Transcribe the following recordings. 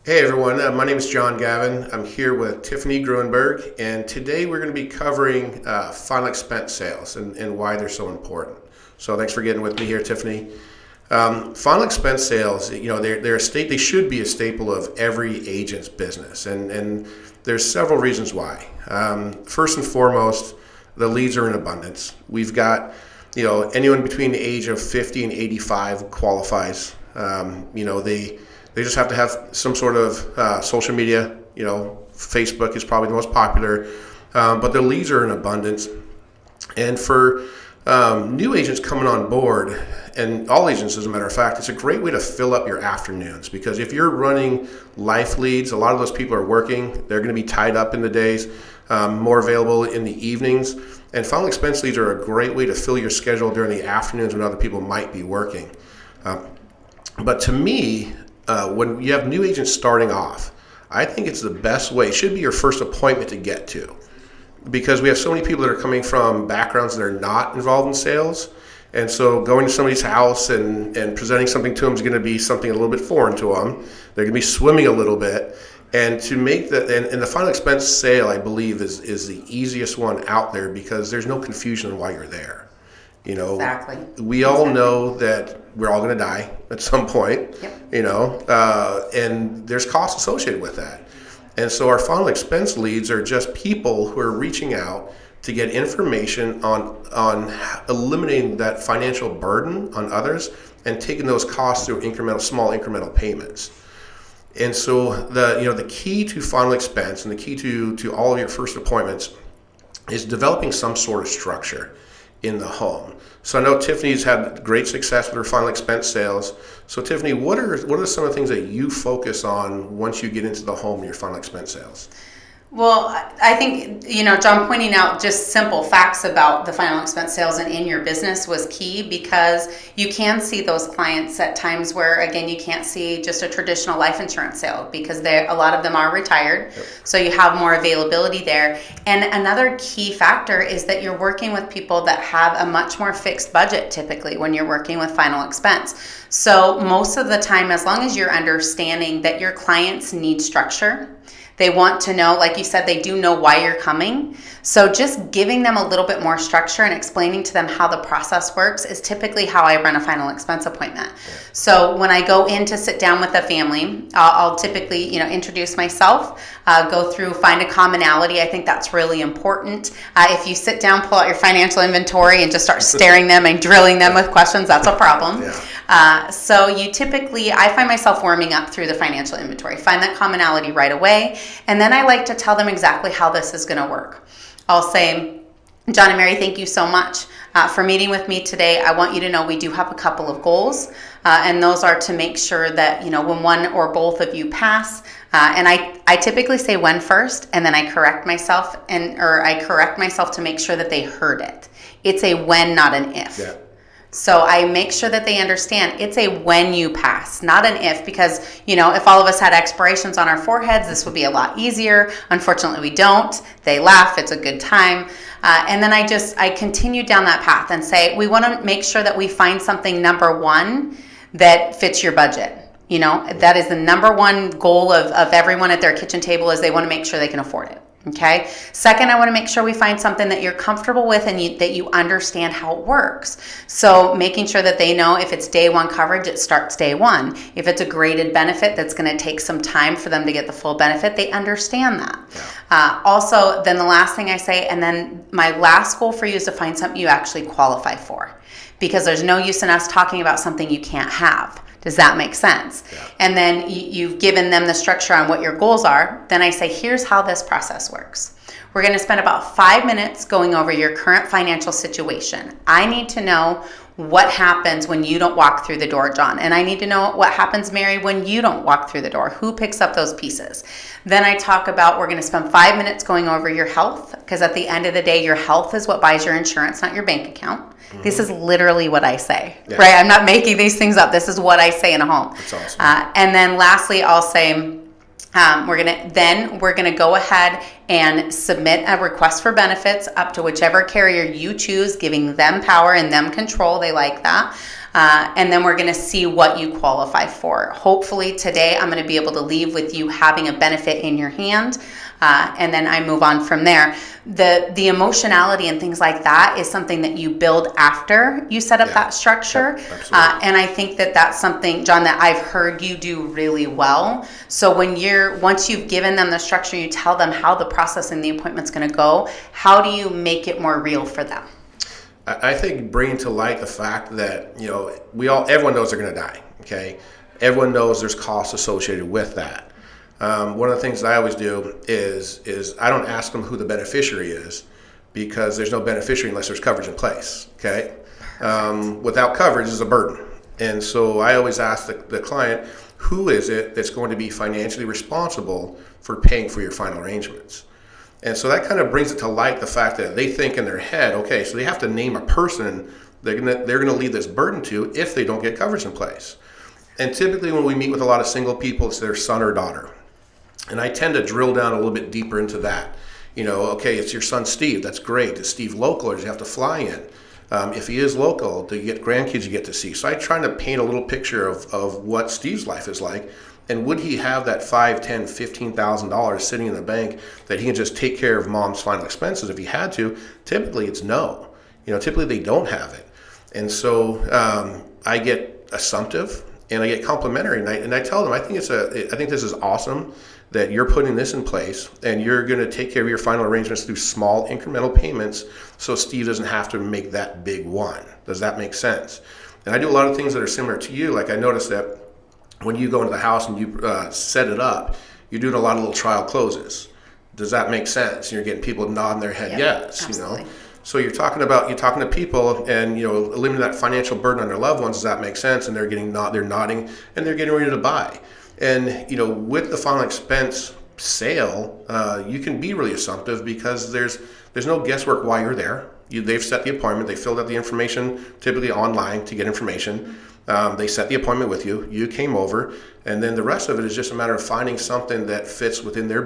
Hey everyone, my name is Gavin. I'm here with Tiffany Gruenberg, and today we're going to be covering final expense sales and why they're so important. So thanks for getting with me here, Tiffany. Final expense sales, they should be a staple of every agent's business, and there's several reasons why. First and foremost, the leads are in abundance. We've got, anyone between the age of 50 and 85 qualifies. They just have to have some sort of social media. Facebook is probably the most popular, but the leads are in abundance. And for new agents coming on board, and all agents as a matter of fact, it's a great way to fill up your afternoons, because if you're running life leads, a lot of those people are working. They're going to be tied up in the days, more available in the evenings. And final expense leads are a great way to fill your schedule during the afternoons when other people might be working. But to me, when you have new agents starting off, I think it's the best way. It should be your first appointment to get to, because we have so many people that are coming from backgrounds that are not involved in sales. And so going to somebody's house and presenting something to them is going to be something a little bit foreign to them. They're going to be swimming a little bit. And to make that, and the final expense sale, I believe, is the easiest one out there, because there's no confusion on why you're there. Exactly. We all know that we're all going to die at some point. Yep. And there's costs associated with that. And so our final expense leads are just people who are reaching out to get information on eliminating that financial burden on others and taking those costs through small incremental payments. And so the key to final expense and the key to all of your first appointments is developing some sort of structure in the home. So I know Tiffany's had great success with her final expense sales. So Tiffany, what are some of the things that you focus on once you get into the home in your final expense sales? Well, I think, John pointing out just simple facts about the final expense sales and in your business was key, because you can see those clients at times where, again, you can't see just a traditional life insurance sale, because a lot of them are retired. Yep. So you have more availability there. And another key factor is that you're working with people that have a much more fixed budget typically when you're working with final expense. So most of the time, as long as you're understanding that your clients need structure, they want to know, like you said, they do know why you're coming. So just giving them a little bit more structure and explaining to them how the process works is typically how I run a final expense appointment. So when I go in to sit down with a family, I'll typically, introduce myself, go through, find a commonality. I think that's really important. If you sit down, pull out your financial inventory and just start staring them and drilling them with questions, that's a problem. So I find myself warming up through the financial inventory, find that commonality right away. And then I like to tell them exactly how this is going to work. I'll say, John and Mary, thank you so much for meeting with me today. I want you to know we do have a couple of goals, and those are to make sure that, when one or both of you pass, and I typically say when first, and then I correct myself, to make sure that they heard it. It's a when, not an if. Yeah. So I make sure that they understand it's a when you pass, not an if, because, if all of us had expirations on our foreheads, this would be a lot easier. Unfortunately, we don't. They laugh. It's a good time. And then I continue down that path and say, we want to make sure that we find something, number one, that fits your budget. That is the number one goal of everyone at their kitchen table, is they want to make sure they can afford it. Okay. Second, I want to make sure we find something that you're comfortable with and that you understand how it works. So making sure that they know if it's day one coverage, it starts day one. If it's a graded benefit that's going to take some time for them to get the full benefit, they understand that. Yeah. Also, then the last thing I say, and then my last goal for you is to find something you actually qualify for, because there's no use in us talking about something you can't have. Does that make sense? Yeah. And then you've given them the structure on what your goals are. Then I say, here's how this process works. We're going to spend about 5 minutes going over your current financial situation. I need to know what happens when you don't walk through the door, John. And I need to know what happens, Mary, when you don't walk through the door. Who picks up those pieces? Then I talk about, we're going to spend 5 minutes going over your health, because at the end of the day, your health is what buys your insurance, not your bank account. Mm-hmm. This is literally what I say, right? I'm not making these things up. This is what I say in a home. That's awesome. And then lastly, I'll say, We're gonna go ahead and submit a request for benefits up to whichever carrier you choose, giving them power and them control. They like that. And then we're going to see what you qualify for. Hopefully today I'm going to be able to leave with you having a benefit in your hand. And then I move on from there. The emotionality and things like that is something that you build after you set up that structure. Yep, and I think that that's something, John, that I've heard you do really well. So once you've given them the structure, you tell them how the process and the appointment's going to go. How do you make it more real for them? I think bringing to light the fact that, everyone knows they're going to die, okay? Everyone knows there's costs associated with that. One of the things that I always do is I don't ask them who the beneficiary is, because there's no beneficiary unless there's coverage in place, okay? Without coverage is a burden. And so I always ask the client, who is it that's going to be financially responsible for paying for your final arrangements? And so that kind of brings it to light, the fact that they think in their head, okay, so they have to name a person they're gonna leave this burden to if they don't get coverage in place. And typically when we meet with a lot of single people, it's their son or daughter. And I tend to drill down a little bit deeper into that. Okay, it's your son Steve, that's great. Is Steve local, or does he have to fly in? If he is local, do you get grandkids you get to see? So I try to paint a little picture of what Steve's life is like. And would he have that $5,000, $10,000, $15,000 sitting in the bank that he can just take care of mom's final expenses if he had to? Typically, it's no. Typically they don't have it. And so I get assumptive and I get complimentary, and I tell them, I think this is awesome that you're putting this in place, and you're going to take care of your final arrangements through small incremental payments, so Steve doesn't have to make that big one. Does that make sense? And I do a lot of things that are similar to you. Like I noticed that when you go into the house and you set it up, you're doing a lot of little trial closes. Does that make sense? You're getting people nodding their head, yes. Absolutely. So you're talking to people, and eliminating that financial burden on their loved ones. Does that make sense? And they're nodding, and they're getting ready to buy. And with the final expense sale, you can be really assumptive, because there's no guesswork while you're there. They've set the appointment. They filled out the information, typically online, to get information. They set the appointment with you. You came over, and then the rest of it is just a matter of finding something that fits within their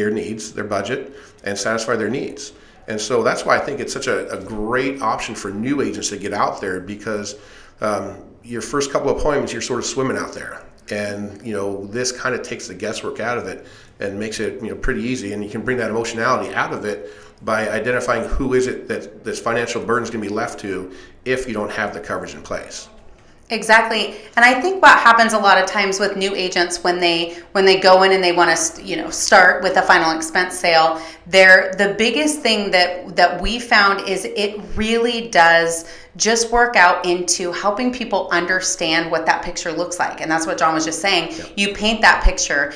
needs, their budget, and satisfy their needs. And so that's why I think it's such a great option for new agents to get out there, because your first couple of appointments, you're sort of swimming out there. And this kind of takes the guesswork out of it and makes it pretty easy. And you can bring that emotionality out of it by identifying who is it that this financial burden is going to be left to if you don't have the coverage in place. Exactly. And I think what happens a lot of times with new agents when they go in and they want to start with a final expense sale, the biggest thing that we found is it really does just work out into helping people understand what that picture looks like. And that's what John was just saying. Yep. You paint that picture.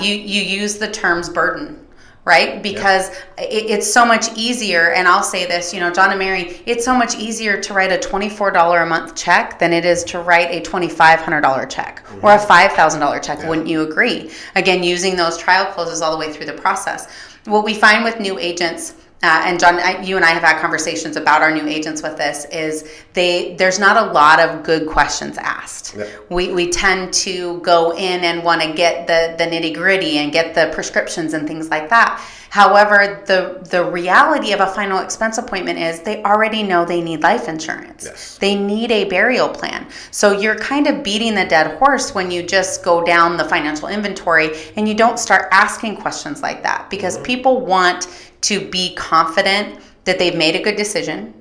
You use the terms burden. Right? Because it's so much easier, and I'll say this, John and Mary, it's so much easier to write a $24 a month check than it is to write a $2,500 check or a $5,000 check. Yeah. Wouldn't you agree? Again, using those trial closes all the way through the process. What we find with new agents, and John, you and I have had conversations about our new agents with this, is there's not a lot of good questions asked. Yeah. We tend to go in and want to get the nitty gritty and get the prescriptions and things like that. However, the reality of a final expense appointment is they already know they need life insurance. Yes. They need a burial plan. So you're kind of beating the dead horse when you just go down the financial inventory and you don't start asking questions like that, because people want to be confident that they've made a good decision.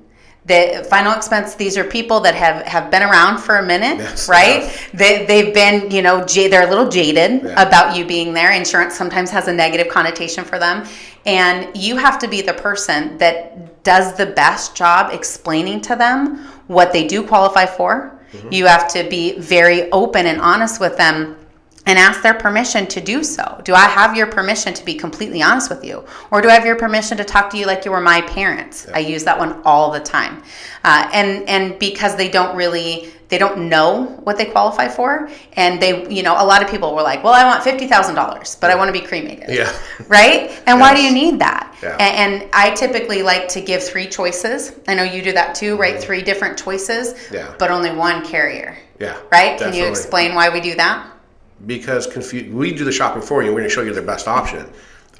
The final expense, these are people that have been around for a minute, yes, right? Yes. They've been, they're a little jaded about you being there. Insurance sometimes has a negative connotation for them. And you have to be the person that does the best job explaining to them what they do qualify for. Mm-hmm. You have to be very open and honest with them and ask their permission to do so. Do I have your permission to be completely honest with you? Or do I have your permission to talk to you like you were my parents? Yep. I use that one all the time. And because they don't know what they qualify for. And a lot of people were like, well, I want $50,000, but I want to be cremated. Yeah. Right? And yes. Why do you need that? Yeah. And I typically like to give 3 choices. I know you do that too, right? 3 different choices, but only one carrier. Yeah. Right? Definitely. Can you explain why we do that? because we do the shopping for you, and we're going to show you their best option.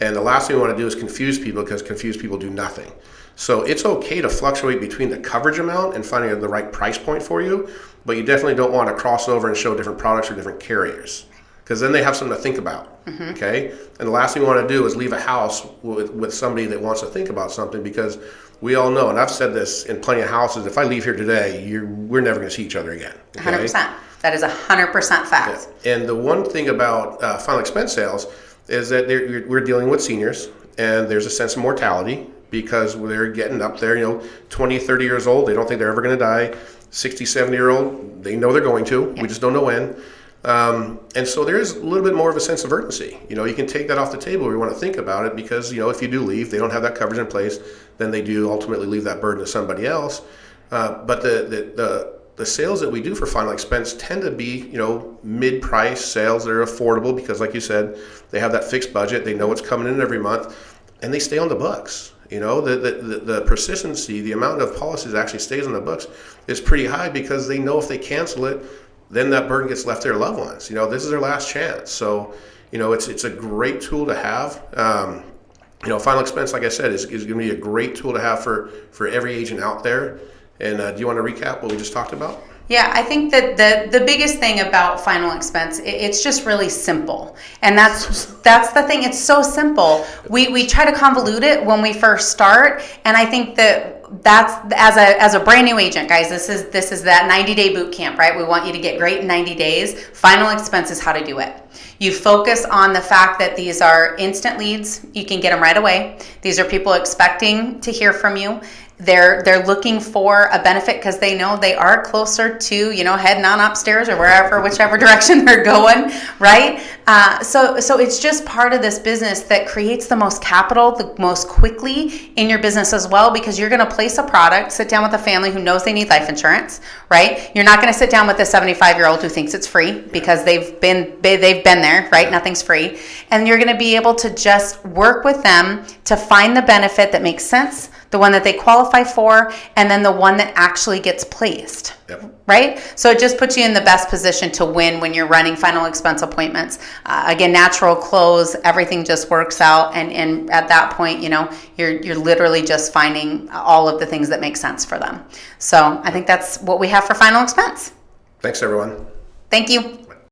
And the last thing we want to do is confuse people, because confused people do nothing. So it's okay to fluctuate between the coverage amount and finding the right price point for you, but you definitely don't want to cross over and show different products or different carriers, because then they have something to think about. Okay? And the last thing we want to do is leave a house with somebody that wants to think about something, because we all know, and I've said this in plenty of houses, if I leave here today, we're never going to see each other again. Okay? 100%. That is 100% fact. Yeah. And the one thing about final expense sales is that we're dealing with seniors, and there's a sense of mortality, because they're getting up there, 20, 30 years old. They don't think they're ever going to die. 60, 70-year-old, they know they're going to. Yep. We just don't know when. And so there is a little bit more of a sense of urgency. You can take that off the table if you want to think about it, because, if you do leave, they don't have that coverage in place, then they do ultimately leave that burden to somebody else. But the sales that we do for final expense tend to be, mid-price sales that are affordable, because like you said, they have that fixed budget, they know what's coming in every month, and they stay on the books. The persistency, the amount of policies that actually stays on the books is pretty high, because they know if they cancel it, then that burden gets left to their loved ones. This is their last chance. So, it's a great tool to have. Final expense, like I said, is going to be a great tool to have for every agent out there. And do you want to recap what we just talked about? Yeah, I think that the biggest thing about final expense, it's just really simple. And that's the thing. It's so simple. We try to convolute it when we first start, and I think that's as a brand new agent, guys, this is that 90-day boot camp, right? We want you to get great in 90 days. Final expense is how to do it. You focus on the fact that these are instant leads. You can get them right away. These are people expecting to hear from you. They're looking for a benefit because they know they are closer to, heading on upstairs or whichever direction they're going, right? So it's just part of this business that creates the most capital the most quickly in your business as well, because you're going to place a product, sit down with a family who knows they need life insurance, right? You're not going to sit down with a 75-year-old who thinks it's free, because they've been there, right? Nothing's free. And you're going to be able to just work with them to find the benefit that makes sense, the one that they qualify for, and then the one that actually gets placed. Yep. Right? So it just puts you in the best position to win when you're running final expense appointments. Again, natural close, everything just works out. And at that point, you're literally just finding all of the things that make sense for them. So I think that's what we have for final expense. Thanks, everyone. Thank you.